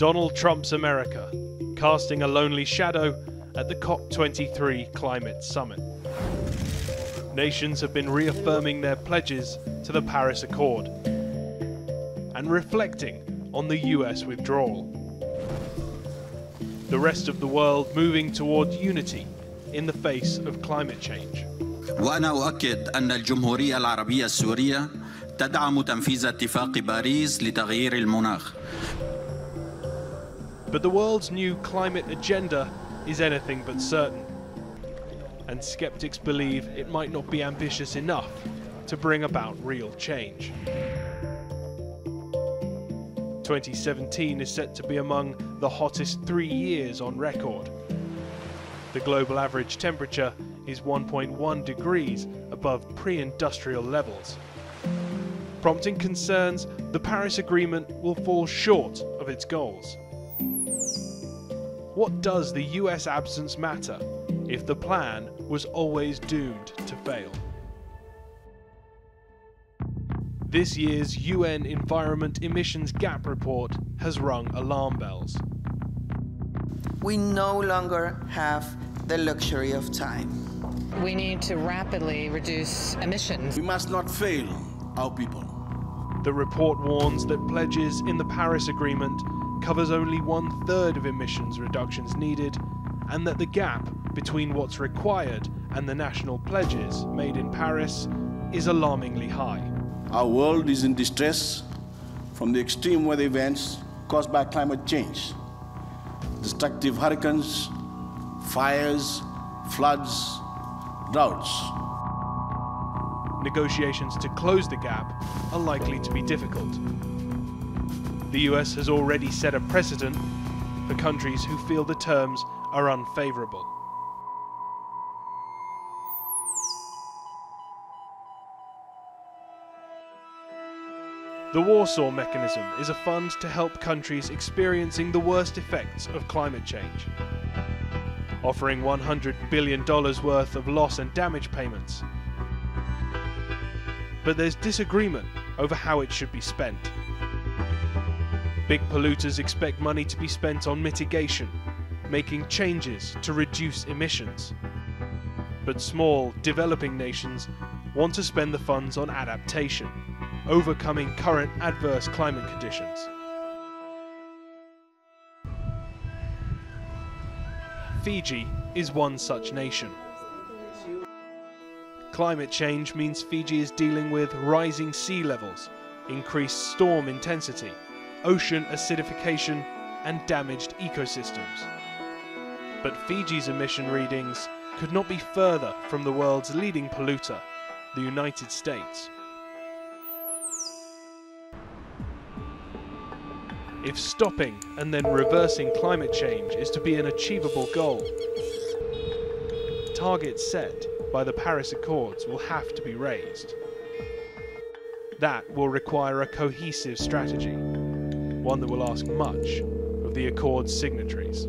Donald Trump's America, casting a lonely shadow at the COP23 climate summit. Nations have been reaffirming their pledges to the Paris Accord and reflecting on the US withdrawal. The rest of the world moving toward unity in the face of climate change. وأنا أؤكد أن الجمهورية العربية السورية تدعم تنفيذ اتفاق باريس لتغيير المناخ. But the world's new climate agenda is anything but certain, and skeptics believe it might not be ambitious enough to bring about real change. 2017 is set to be among the hottest 3 years on record. The global average temperature is 1.1 degrees above pre-industrial levels, prompting concerns the Paris Agreement will fall short of its goals. What does the US absence matter if the plan was always doomed to fail? This year's UN Environment Emissions Gap Report has rung alarm bells. We no longer have the luxury of time. We need to rapidly reduce emissions. We must not fail our people. The report warns that pledges in the Paris Agreement covers only 1/3 of emissions reductions needed, and that the gap between what's required and the national pledges made in Paris is alarmingly high. Our world is in distress from the extreme weather events caused by climate change. Destructive hurricanes, fires, floods, droughts. Negotiations to close the gap are likely to be difficult. The US has already set a precedent for countries who feel the terms are unfavourable. The Warsaw Mechanism is a fund to help countries experiencing the worst effects of climate change, offering $100 billion worth of loss and damage payments. But there's disagreement over how it should be spent. Big polluters expect money to be spent on mitigation, making changes to reduce emissions. But small, developing nations want to spend the funds on adaptation, overcoming current adverse climate conditions. Fiji is one such nation. Climate change means Fiji is dealing with rising sea levels, increased storm intensity, ocean acidification, and damaged ecosystems. But Fiji's emission readings could not be further from the world's leading polluter, the United States. If stopping and then reversing climate change is to be an achievable goal, targets set by the Paris Accords will have to be raised. That will require a cohesive strategy, one that will ask much of the Accord's signatories.